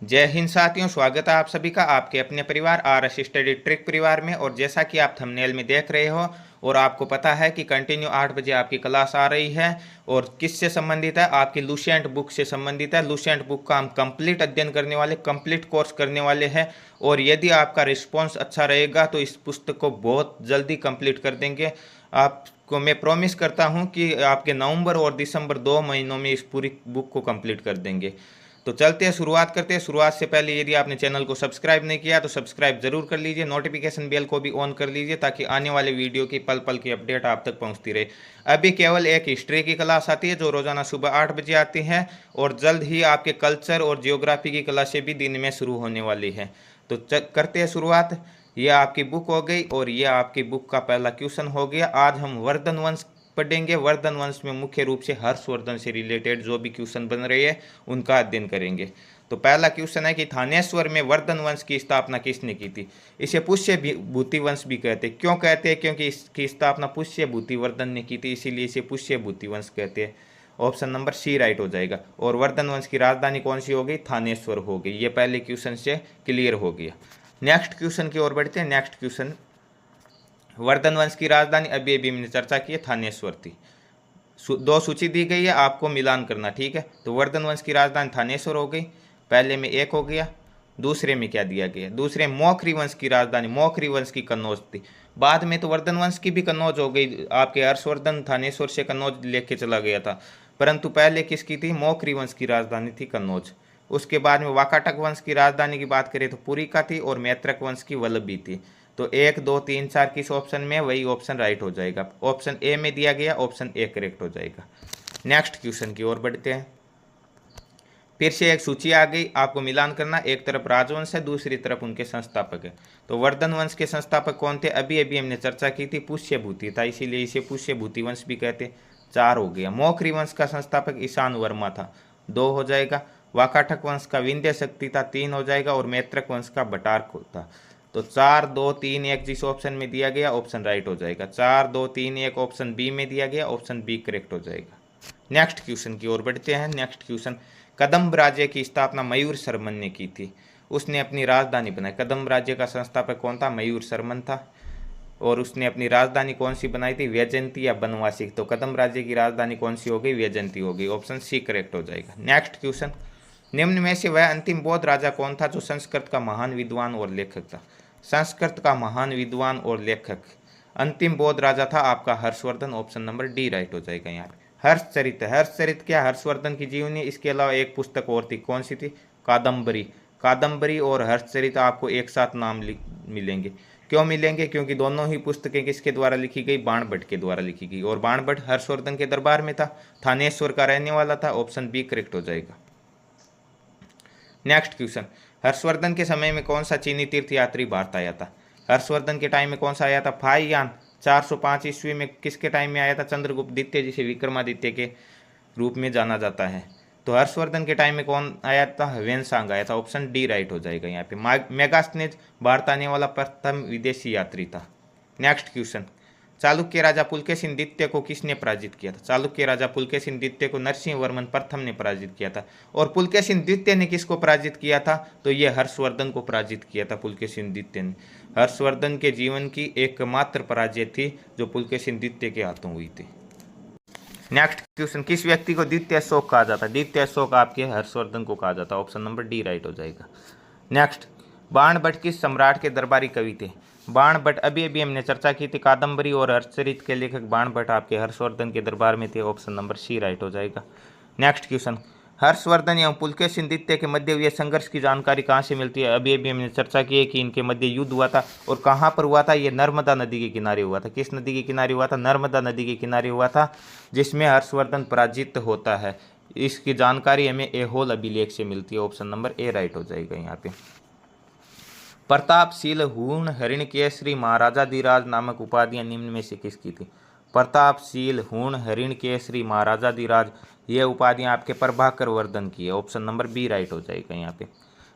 जय हिंद साथियों, स्वागत है आप सभी का आपके अपने परिवार RS स्टडी ट्रिक परिवार में। और जैसा कि आप थंबनेल में देख रहे हो और आपको पता है कि कंटिन्यू 8 बजे आपकी क्लास आ रही है और किससे संबंधित है, आपकी लुसेंट बुक से संबंधित है। लुसेंट बुक का हम कंप्लीट अध्ययन करने वाले, कंप्लीट कोर्स करने वाले हैं और यदि आपका रिस्पॉन्स अच्छा रहेगा तो इस पुस्तक को बहुत जल्दी कंप्लीट कर देंगे। आपको मैं प्रॉमिस करता हूं कि आपके नवंबर और दिसंबर 2 महीनों में इस पूरी बुक को कंप्लीट कर देंगे। तो चलते हैं, शुरुआत करते हैं। शुरुआत से पहले यदि आपने चैनल को सब्सक्राइब नहीं किया तो सब्सक्राइब जरूर कर लीजिए, नोटिफिकेशन बेल को भी ऑन कर लीजिए ताकि आने वाले वीडियो की पल पल की अपडेट आप तक पहुंचती रहे। अभी केवल एक हिस्ट्री की क्लास आती है जो रोजाना सुबह 8 बजे आती है और जल्द ही आपके कल्चर और जियोग्राफी की क्लासें भी दिन में शुरू होने वाली है। तो करते हैं शुरुआत। ये आपकी बुक हो गई और ये आपकी बुक का पहला क्वेश्चन हो गया। आज हम वर्धन वंश पढ़ेंगे। वर्धन वंश में मुख्य रूप से हर्षवर्धन से रिलेटेड जो भी क्वेश्चन बन रहे हैं उनका अध्ययन करेंगे। तो पहला क्वेश्चन है कि थानेश्वर में वर्धन वंश की स्थापना किसने की थी। इसे पुष्य भूति वंश भी कहते हैं। क्यों कहते हैं? क्योंकि इसकी स्थापना पुष्य भूति वर्धन ने की थी, इसीलिए इसे पुष्य भूति वंश कहते हैं। ऑप्शन नंबर सी राइट हो जाएगा। और वर्धन वंश की राजधानी कौन सी हो गई? थानेश्वर हो गई। ये पहले क्वेश्चन से क्लियर हो गया। नेक्स्ट क्वेश्चन की ओर बढ़ते हैं। नेक्स्ट क्वेश्चन, वर्धन वंश की राजधानी अभी अभी हमने चर्चा की है, थानेश्वर थी। दो सूची दी गई है, आपको मिलान करना, ठीक है। तो वर्धन वंश की राजधानी थानेश्वर हो गई, पहले में एक हो गया। दूसरे में क्या दिया गया? दूसरे मौखरी वंश की राजधानी, मौखरी वंश की कन्नौज थी। बाद में तो वर्धन वंश की भी कन्नौज हो गई, आपके हर्षवर्धन थानेश्वर से कन्नौज लेके चला गया था, परंतु पहले किसकी थी? मौखरी वंश की राजधानी थी कन्नौज। उसके बाद में वाकाटक वंश की राजधानी की बात करें तो पुरी का थी और मैत्रक वंश की वल्लभी थी। तो 1 2 3 4 किस ऑप्शन में? वही ऑप्शन राइट हो जाएगा। ऑप्शन ए में दिया गया, ऑप्शन ए करेक्ट हो जाएगा। नेक्स्ट क्वेश्चन की ओर बढ़ते हैं। फिर से एक सूची आ गई, आपको मिलान करना। एक तरफ राजवंश है, दूसरी तरफ उनके संस्थापक है। तो वर्धन वंश के संस्थापक कौन थे? अभी अभी हमने चर्चा की थी, पुष्य भूति था, इसीलिए इसे पुष्य भूति वंश भी कहते। 4 हो गया। मौखरी वंश का संस्थापक ईशान वर्मा था, 2 हो जाएगा। वाकाटक वंश का विंध्य शक्ति था, 3 हो जाएगा। और मैत्रक वंश का भटारक था। तो 4 2 3 1 जिस ऑप्शन में दिया गया ऑप्शन राइट हो जाएगा। 4 2 3 1 ऑप्शन बी में दिया गया, ऑप्शन बी करेक्ट हो जाएगा। नेक्स्ट क्वेश्चन की ओर बढ़ते हैं। नेक्स्ट क्वेश्चन, कदम्ब राज्य की स्थापना मयूर शर्मन ने की थी, उसने अपनी राजधानी बनाई। कदम्ब राज्य का संस्थापक कौन था? मयूर शर्मन था। और उसने अपनी राजधानी कौन सी बनाई थी? वैजयंती या बनवासी। तो कदम्ब राज्य की राजधानी कौन सी हो गई? वैजयंती हो गई, ऑप्शन सी करेक्ट हो जाएगा। नेक्स्ट क्वेश्चन, निम्न में से वह अंतिम बौद्ध राजा कौन था जो संस्कृत का महान विद्वान और लेखक था? संस्कृत का महान विद्वान और लेखक अंतिम बौद्ध राजा था आपका Harshvardhan, option number D right हो जाएगा। यहाँ पे हर्षचरित, हर्षचरित क्या हर्षवर्धन की जीवनी, इसके अलावा एक पुस्तक और थी, कौन सी थी? कादम्बरी। कादम्बरी और हर्षचरित आपको एक साथ नाम मिलेंगे। क्यों मिलेंगे? क्योंकि दोनों ही पुस्तकें किसके द्वारा लिखी गई? बाणभट्ट के द्वारा लिखी गई। और बाणभट्ट हर्षवर्धन के दरबार में था, थानेश्वर का रहने वाला था, ऑप्शन बी करेक्ट हो जाएगा। नेक्स्ट क्वेश्चन, हर्षवर्धन के समय में कौन सा चीनी तीर्थयात्री भारत आया था? हर्षवर्धन के टाइम में कौन सा आया था? फाहियान 405 ईस्वी में किसके टाइम में आया था? चंद्रगुप्त द्वितीय, जिसे विक्रमादित्य के रूप में जाना जाता है। तो हर्षवर्धन के टाइम में कौन आया था? वेनसांग आया था, ऑप्शन डी राइट हो जाएगा। यहाँ पे मेगास्थनीज भारत आने वाला प्रथम विदेशी यात्री था। नेक्स्ट क्वेश्चन, चालुक्य राजा पुलकेशिन द्वितीय को किसने पराजित किया था? चालुक्य राजा पुलकेशिन द्वितीय को नरसिंह वर्मन प्रथम ने पराजित किया था। और पुलकेशिन द्वितीय ने किसको पराजित किया था? तो ये हर्षवर्धन को पराजित किया था पुलकेशिन द्वितीय ने। हर्षवर्धन के जीवन की एकमात्र पराजय थी जो पुलकेशिन द्वितीय के हाथों हुई थी। नेक्स्ट क्वेश्चन, किस व्यक्ति को द्वितीय अशोक कहा जाता है? द्वितीय अशोक आपके हर्षवर्धन को कहा जाता है, ऑप्शन नंबर डी राइट हो जाएगा। नेक्स्ट, बाणभट्ट किस सम्राट के दरबारी कवि थे? बाणभट्ट अभी अभी हमने चर्चा की थी, कादम्बरी और हर्षचरित के लेखक बाणभट्ट आपके हर्षवर्धन के दरबार में थे, ऑप्शन नंबर सी राइट हो जाएगा। नेक्स्ट क्वेश्चन, हर्षवर्धन एवं पुलकेशिन द्वितीय के मध्य हुए संघर्ष की जानकारी कहाँ से मिलती है? अभी अभी हमने चर्चा की है कि इनके मध्य युद्ध हुआ था और कहाँ पर हुआ था? ये नर्मदा नदी के किनारे हुआ था। किस नदी के किनारे हुआ था? नर्मदा नदी के किनारे हुआ था, जिसमें हर्षवर्धन पराजित होता है। इसकी जानकारी हमें ऐहोल अभिलेख से मिलती है, ऑप्शन नंबर ए राइट हो जाएगा। यहाँ पे प्रतापशील हूण हरिणकेसरी महाराजाधिराज नामक उपाधियां निम्न में से किसकी थी? प्रतापशील हूण हरिणकेसरी महाराजाधिराज, ये उपाधियां आपके प्रभाकर वर्धन की है, ऑप्शन नंबर बी राइट हो जाएगा यहाँ पे।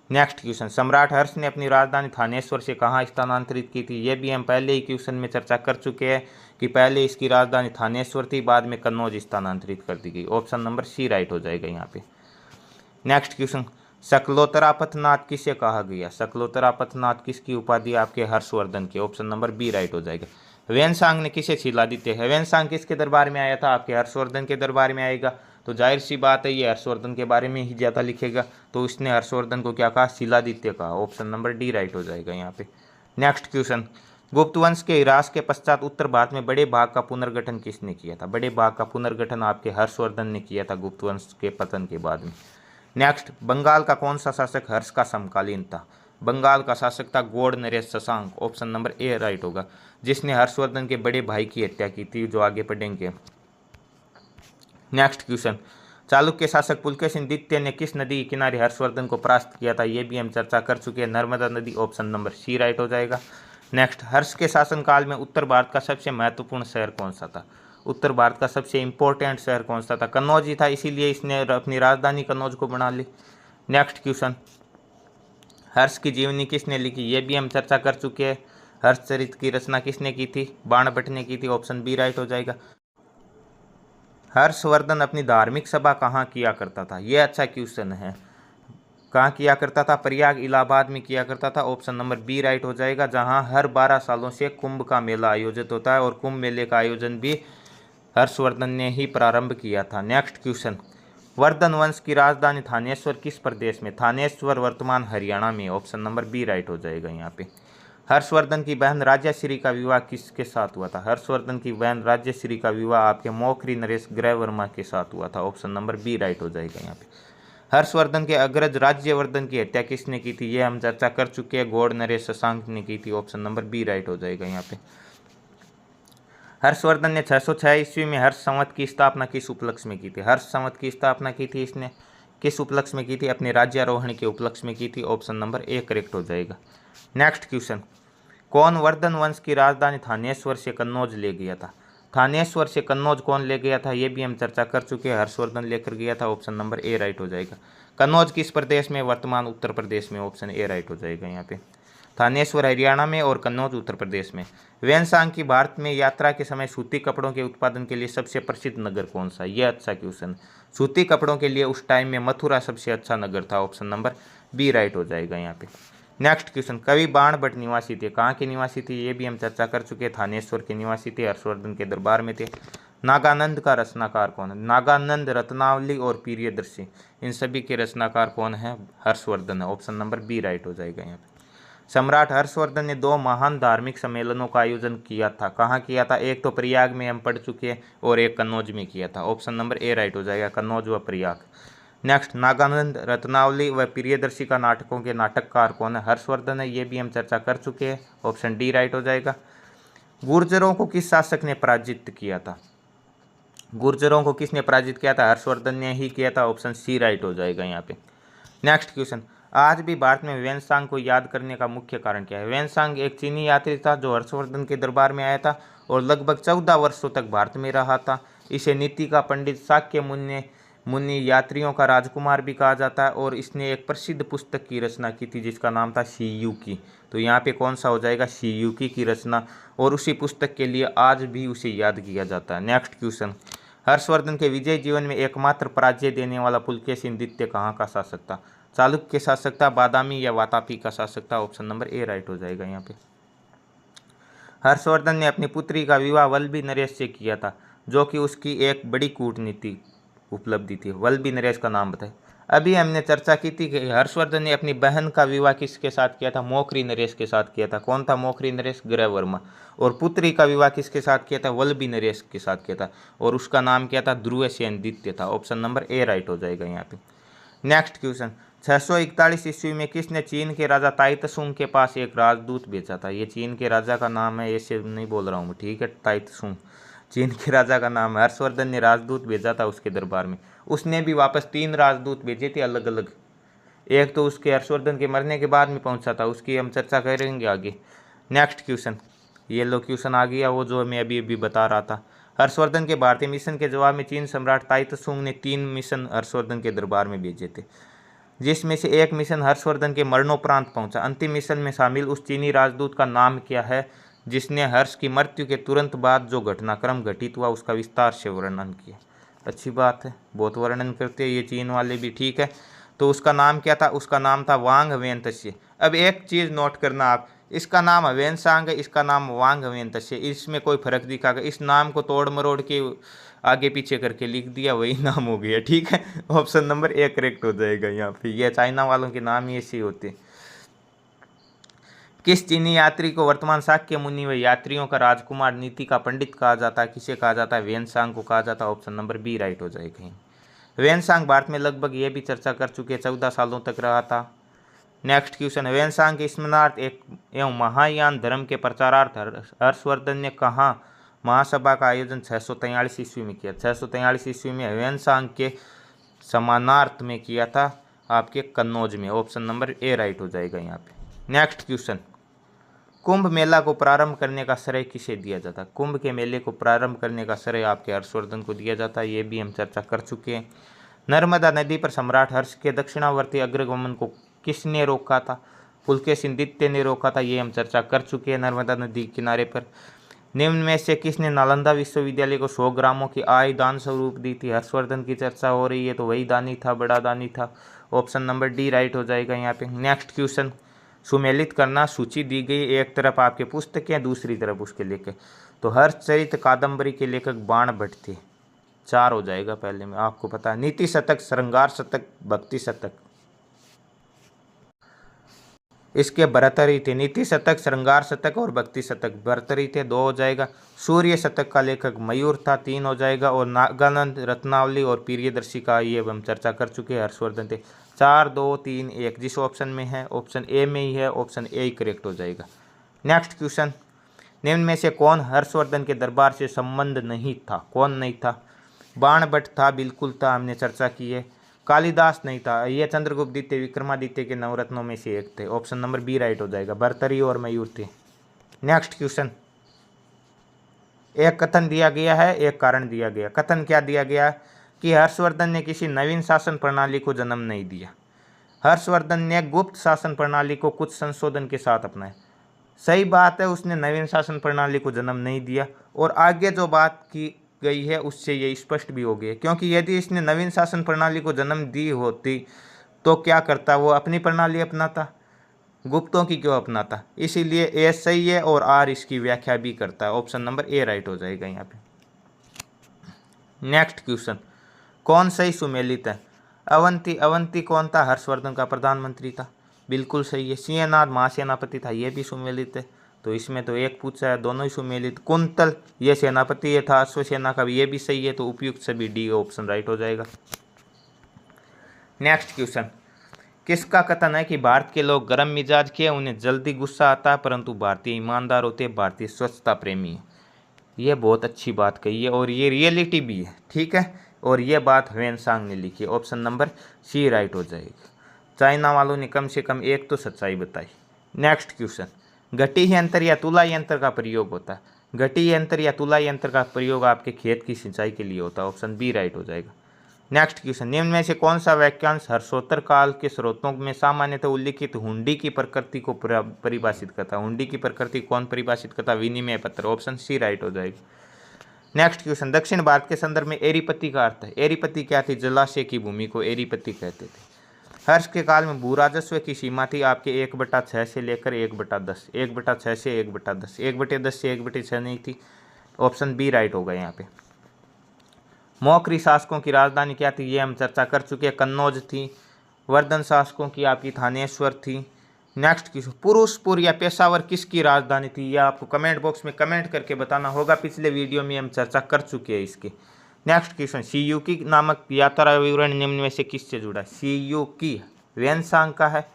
नेक्स्ट क्वेश्चन, सम्राट हर्ष ने अपनी राजधानी थानेश्वर से कहाँ स्थानांतरित की थी? ये भी हम पहले ही क्वेश्चन में चर्चा कर चुके हैं कि पहले इसकी राजधानी थानेश्वर थी, बाद में कन्नौज स्थानांतरित कर दी गई, ऑप्शन नंबर सी राइट हो जाएगा यहाँ पे। नेक्स्ट क्वेश्चन, शकलोत्तरापथनाथ किसे कहा गया? शकलोत्तरापथनाथ किसकी उपाधि? आपके हर्षवर्धन की। ऑप्शन नंबर बी राइट हो जाएगा। ह्वेनसांग ने किसे शिलादित्य है? ह्वेनसांग किसके दरबार में आया था? आपके हर्षवर्धन के दरबार में आएगा। तो जाहिर सी बात है ये हर्षवर्धन के बारे में ही ज्यादा लिखेगा, तो इसने हर्षवर्धन को क्या कहा? शिलादित्य कहा। ऑप्शन नंबर डी राइट हो जाएगा यहाँ पे। नेक्स्ट क्वेश्चन, गुप्त वंश के ह्रास के पश्चात उत्तर भारत में बड़े भाग का पुनर्गठन किसने किया था? बड़े भाग का पुनर्गठन आपके हर्षवर्धन ने किया था गुप्त वंश के पतन के बाद में। नेक्स्ट, बंगाल का कौन सा शासक हर्ष का समकालीन था? बंगाल का शासक था गौड़ नरेश Shashank. Option number A right होगा, जिसने हर्षवर्धन के बड़े भाई की हत्या की थी, जो आगे पढ़ेंगे। नेक्स्ट क्वेश्चन, चालुक्य शासक पुलकेशिन द्वितीय ने किस नदी के किनारे हर्षवर्धन को परास्त किया था? ये भी हम चर्चा कर चुके हैं, नर्मदा नदी। ऑप्शन नंबर सी राइट हो जाएगा। नेक्स्ट, हर्ष के शासनकाल में उत्तर भारत का सबसे महत्वपूर्ण शहर कौन सा था? उत्तर भारत का सबसे इंपॉर्टेंट शहर कौन सा था? कन्नौज ही था, इसीलिए इसने अपनी राजधानी कन्नौज को बना ली। नेक्स्ट क्वेश्चन, हर्ष की जीवनी किसने लिखी? ये भी हम चर्चा कर चुके हैं। हर्षचरित की रचना किसने की थी? बाणभट्ट ने की थी। ऑप्शन बी राइट हो जाएगा। हर्षवर्धन अपनी धार्मिक सभा कहाँ किया करता था? ये अच्छा क्वेश्चन है। कहाँ किया करता था? प्रयाग इलाहाबाद में किया करता था। ऑप्शन नंबर बी राइट हो जाएगा, जहाँ हर 12 सालों से कुंभ का मेला आयोजित होता है, और कुंभ मेले का आयोजन भी हर्षवर्धन ने ही प्रारंभ किया था। नेक्स्ट क्वेश्चन, वर्धन वंश की राजधानी थानेश्वर किस प्रदेश में? थानेश्वर वर्तमान हरियाणा में। ऑप्शन नंबर बी राइट हो जाएगा यहाँ पे। हर्षवर्धन की बहन राज्यश्री का विवाह किसके साथ हुआ था? हर्षवर्धन की बहन राज्यश्री का विवाह आपके मौखरी नरेश ग्रहवर्मा के साथ हुआ था। ऑप्शन नंबर बी राइट हो जाएगा यहाँ पे। हर्षवर्धन के अग्रज राज्यवर्धन की हत्या किसने की थी? ये हम चर्चा कर चुके हैं, गौड़ नरेश शशांक ने की थी। ऑप्शन नंबर बी राइट हो जाएगा यहाँ पे। हर्षवर्धन ने 606 ईस्वी में हर्ष संवत की स्थापना किस उपलक्ष्य में की थी? हर्ष संवत की स्थापना की थी इसने किस उपलक्ष्य में की थी? अपने राज्यारोहण के उपलक्ष्य में की थी। ऑप्शन नंबर ए करेक्ट हो जाएगा। नेक्स्ट क्वेश्चन, कौन वर्धन वंश की राजधानी थानेश्वर से कन्नौज ले गया था? थानेश्वर से कन्नौज कौन ले गया था? ये भी हम चर्चा कर चुके हैं, हर्षवर्धन लेकर गया था। ऑप्शन नंबर ए राइट हो जाएगा। कन्नौज किस प्रदेश में? वर्तमान उत्तर प्रदेश में। ऑप्शन ए राइट हो जाएगा यहाँ पे। थानेश्वर हरियाणा में और कन्नौज उत्तर प्रदेश में। ह्वेनसांग की भारत में यात्रा के समय सूती कपड़ों के उत्पादन के लिए सबसे प्रसिद्ध नगर कौन सा? यह अच्छा क्वेश्चन। सूती कपड़ों के लिए उस टाइम में मथुरा सबसे अच्छा नगर था। ऑप्शन नंबर बी राइट हो जाएगा यहाँ पे। नेक्स्ट क्वेश्चन, कवि बाणभट्ट निवासी थे, कहाँ के निवासी थे? ये भी हम चर्चा कर चुके हैं, थानेश्वर के निवासी थे, हर्षवर्धन के दरबार में थे। नागानंद का रचनाकार कौन है? नागानंद, रत्नावली और प्रियदर्शी, इन सभी के रचनाकार कौन है? हर्षवर्धन है। ऑप्शन नंबर बी राइट हो जाएगा यहाँ पे। सम्राट हर्षवर्धन ने 2 महान धार्मिक सम्मेलनों का आयोजन किया था, कहाँ किया था? एक तो प्रयाग में हम पढ़ चुके हैं, और एक कन्नौज में किया था। ऑप्शन नंबर ए राइट हो जाएगा, कन्नौज व प्रयाग। नेक्स्ट, नागानंद, रत्नावली व प्रियदर्शी का नाटकों के नाटककार कौन है? हर्षवर्धन है, ये भी हम चर्चा कर चुके हैं। ऑप्शन डी राइट हो जाएगा। गुर्जरों को किस शासक ने पराजित किया था? गुर्जरों को किसने पराजित किया था? हर्षवर्धन ने ही किया था। ऑप्शन सी राइट हो जाएगा यहाँ पे। नेक्स्ट क्वेश्चन, आज भी भारत में ह्वेनसांग को याद करने का मुख्य कारण क्या है? ह्वेनसांग एक चीनी यात्री था जो हर्षवर्धन के दरबार में आया था और लगभग 14 वर्षों तक भारत में रहा था। इसे नीति का पंडित, शाक्य मुनि, यात्रियों का राजकुमार भी कहा जाता है, और इसने एक प्रसिद्ध पुस्तक की रचना की थी जिसका नाम था शियुकी। तो यहाँ पे कौन सा हो जाएगा? शियुकी की रचना, और उसी पुस्तक के लिए आज भी उसे याद किया जाता है। नेक्स्ट क्वेश्चन, हर्षवर्धन के विजय जीवन में एकमात्र पराजय देने वाला पुलकेशिन द्वितीय कहाँ का शासक था? चालुक्य शासक था, बादामी या वातापी का शासक था। ऑप्शन नंबर ए राइट हो जाएगा यहाँ पे। हर्षवर्धन ने अपनी पुत्री का विवाह वल्लभी नरेश से किया था, जो कि उसकी एक बड़ी कूटनीतिक उपलब्धि थी। वल्लभी नरेश का नाम बताए। अभी हमने चर्चा की थी कि हर्षवर्धन ने अपनी बहन का विवाह किसके साथ किया था? मौखरी नरेश के साथ किया था। कौन था मौखरी नरेश? ग्रहवर्मा। और पुत्री का विवाह किसके साथ किया था? वल्लभी नरेश के साथ किया था, और उसका नाम क्या था? ध्रुवसेन द्वितीय था। ऑप्शन नंबर ए राइट हो जाएगा यहाँ पे। नेक्स्ट क्वेश्चन, 641 ईस्वी में किसने चीन के राजा ताइत्सुंग के पास एक राजदूत भेजा था? ये चीन के राजा का नाम है, ऐसे नहीं बोल रहा हूँ, ठीक है, ताइत्सुंग चीन के राजा का नाम है। हर्षवर्धन ने राजदूत भेजा था उसके दरबार में। उसने भी वापस 3 राजदूत भेजे थे अलग अलग। एक तो उसके हर्षवर्धन के मरने के बाद में पहुंचा था, उसकी हम चर्चा करेंगे आगे। नेक्स्ट क्वेश्चन, ये लो क्वेश्चन आ गया, वो जो मैं अभी बता रहा था। हर्षवर्धन के भारतीय मिशन के जवाब में चीन सम्राट ताइत्सुंग ने 3 मिशन हर्षवर्धन के दरबार में भेजे थे, जिसमें से एक मिशन हर्षवर्धन के मरणोपरांत पहुंचा। अंतिम मिशन में शामिल उस चीनी राजदूत का नाम क्या है जिसने हर्ष की मृत्यु के तुरंत बाद जो घटनाक्रम घटित हुआ उसका विस्तार से वर्णन किया? अच्छी बात है, बहुत वर्णन करते हैं ये चीन वाले भी, ठीक है। तो उसका नाम क्या था, उसका नाम था वांग वेंतस्य। अब एक चीज़ नोट करना आप, इसका नाम ह्वेनसांग है, इसका नाम वांग वेंतस्य, इसमें कोई फर्क दिखागा, इस नाम को तोड़ मरोड़ के आगे पीछे करके लिख दिया, वही नाम हो गया, ठीक है। ऑप्शन नंबर ए करेक्ट हो जाएगा यहाँ पे। ये चाइना वालों के नाम ही ऐसे होते। किस चीनी यात्री को वर्तमान शाक्य मुनि व यात्रियों का राजकुमार, नीति का पंडित कहा जाता है? किसे कहा जाता है? वेनसांग को कहा जाता है। ऑप्शन नंबर बी राइट हो जाएगा। वेनसांग भारत में लगभग ये भी चर्चा कर चुके, 14 सालों तक रहा था। नेक्स्ट क्वेश्चन, वेनसांग के स्मरणार्थ एक एवं महायान धर्म के प्रचारार्थ हर्षवर्धन ने कहाँ महासभा का आयोजन 643 ईस्वी में किया? 643 ईस्वी में वेनसांग के समानार्थ में किया था, आपके कन्नौज में। ऑप्शन नंबर ए राइट हो जाएगा यहाँ पे। नेक्स्ट क्वेश्चन, कुंभ मेला को प्रारंभ करने का श्रेय किसे दिया जाता है? कुंभ के मेले को प्रारंभ करने का श्रेय आपके हर्षवर्धन को दिया जाता है, ये भी हम चर्चा कर चुके हैं। नर्मदा नदी पर सम्राट हर्ष के दक्षिणावर्ती अग्रगमन को किसने रोका था? पुलकेशिन द्वितीय ने रोका था, ये हम चर्चा कर चुके हैं नर्मदा नदी किनारे पर। निम्न में से किसने नालंदा विश्वविद्यालय को 100 ग्रामों की आय दान स्वरूप दी थी? हर्षवर्धन की चर्चा हो रही है तो वही दानी था, बड़ा दानी था। ऑप्शन नंबर डी राइट हो जाएगा यहाँ पे। नेक्स्ट क्वेश्चन, सुमेलित करना, सूची दी गई, एक तरफ आपके पुस्तक है, दूसरी तरफ उसके लेखक। तो हर्षचरित कादम्बरी के लेखक बाण भट्ट थे, 4 हो जाएगा पहले में, आपको पता है। नीति शतक, श्रृंगार शतक, भक्ति शतक, इसके भर्तृहरि थे। नीति शतक, श्रृंगार शतक और भक्ति शतक, भर्तृहरि थे, 2 हो जाएगा। सूर्य शतक का लेखक मयूर था, 3 हो जाएगा। और नागानंद, रत्नावली और प्रियदर्शी का ये हम चर्चा कर चुके हैं, हर्षवर्धन थे। 4, 2, 3, 1 जिस ऑप्शन में है, ऑप्शन ए में ही है, ऑप्शन ए ही करेक्ट हो जाएगा। नेक्स्ट क्वेश्चन, निम्न में से कौन हर्षवर्धन के दरबार से संबंध नहीं था? कौन नहीं था? बाण भट्ट था, बिल्कुल था, हमने चर्चा की है। कालिदास नहीं था, ये चंद्रगुप्त द्वितीय विक्रमादित्य के नवरत्नों में से एक थे। ऑप्शन नंबर बी राइट हो जाएगा, भर्तृहरि और मयूर थे। नेक्स्ट क्वेश्चन, एक कथन दिया गया है, एक कारण दिया गया। कथन क्या दिया गया कि हर्षवर्धन ने किसी नवीन शासन प्रणाली को जन्म नहीं दिया, हर्षवर्धन ने गुप्त शासन प्रणाली को कुछ संशोधन के साथ अपनाया। सही बात है, उसने नवीन शासन प्रणाली को जन्म नहीं दिया। और आगे जो बात की गई है उससे ये स्पष्ट भी हो गया, क्योंकि यदि इसने नवीन शासन प्रणाली को जन्म दी होती तो क्या करता, वो अपनी प्रणाली अपनाता, गुप्तों की क्यों अपनाता। इसीलिए ए सही है और आर इसकी व्याख्या भी करता है। ऑप्शन नंबर ए राइट हो जाएगा यहाँ पे। नेक्स्ट क्वेश्चन, कौन सही सुमेलित है? अवंती, अवंती कौन था? हर्षवर्धन का प्रधानमंत्री था, बिल्कुल सही है। सिंहनाद महासेनापति था, ये भी सुमेलित है, तो इसमें तो एक पूछा है, दोनों ही सुमेलित। कुंतल ये सेनापति ये था अश्वसेना का, ये भी सही है, तो उपयुक्त सभी डी ऑप्शन राइट हो जाएगा। नेक्स्ट क्वेश्चन, किसका कथन है कि भारत के लोग गर्म मिजाज के, उन्हें जल्दी गुस्सा आता है, परंतु भारतीय ईमानदार होते हैं, भारतीय स्वच्छता प्रेमी है? ये बहुत अच्छी बात कही है और ये रियलिटी भी है, ठीक है। और ये बात ह्वेनसांग ने लिखी है, ऑप्शन नंबर सी राइट हो जाएगा। चाइना वालों ने कम से कम एक तो सच्चाई बताई। नेक्स्ट क्वेश्चन, घटी यंत्र या तुला यंत्र का प्रयोग होता है? घटी यंत्र या तुला यंत्र का प्रयोग आपके खेत की सिंचाई के लिए होता है, ऑप्शन बी राइट हो जाएगा। नेक्स्ट क्वेश्चन, निम्न में से कौन सा वाक्यांश हर्षोत्तर काल के स्रोतों में सामान्यतः उल्लिखित हुंडी की प्रकृति को परिभाषित करता है? हुंडी की प्रकृति कौन परिभाषित करता है? विनिमय पत्र, ऑप्शन सी राइट हो जाएगा। नेक्स्ट क्वेश्चन, दक्षिण भारत के संदर्भ में एरीपति का अर्थ है? एरीपति क्या थी? जलाशय की भूमि को एरीपति कहते थे। हर्ष के काल में भूराजस्व की सीमा थी आपके 1/6 से लेकर 1/10, 1/6 से 1/10, 1/10 से 1/6 नहीं थी, ऑप्शन बी राइट होगा यहाँ पे। मौखरी शासकों की राजधानी क्या थी? ये हम चर्चा कर चुके हैं, कन्नौज थी। वर्धन शासकों की आपकी थानेश्वर थी। नेक्स्ट क्वेश्चन, पुरुषपुर या पेशावर किसकी राजधानी थी? यह आपको कमेंट बॉक्स में कमेंट करके बताना होगा, पिछले वीडियो में हम चर्चा कर चुके हैं इसके। नेक्स्ट क्वेश्चन, सीयूकी नामक यात्रा विवरण निम्न में से किससे जुड़ा है? सीयूकी वेनसांग का है,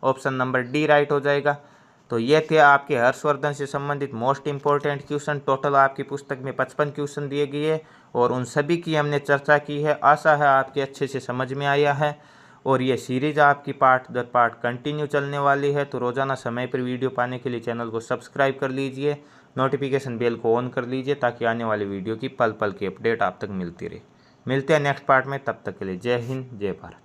ऑप्शन नंबर डी राइट हो जाएगा। तो ये थे आपके हर्षवर्धन से संबंधित मोस्ट इंपॉर्टेंट क्वेश्चन। टोटल आपकी पुस्तक में 55 क्वेश्चन दिए गए और उन सभी की हमने चर्चा की है। आशा है आपके अच्छे से समझ में आया है और ये सीरीज आपकी पार्ट दर पार्ट कंटिन्यू चलने वाली है। तो रोज़ाना समय पर वीडियो पाने के लिए चैनल को सब्सक्राइब कर लीजिए, नोटिफिकेशन बेल को ऑन कर लीजिए ताकि आने वाली वीडियो की पल पल की अपडेट आप तक मिलती रहे। मिलते हैं नेक्स्ट पार्ट में, तब तक के लिए जय हिंद जय भारत।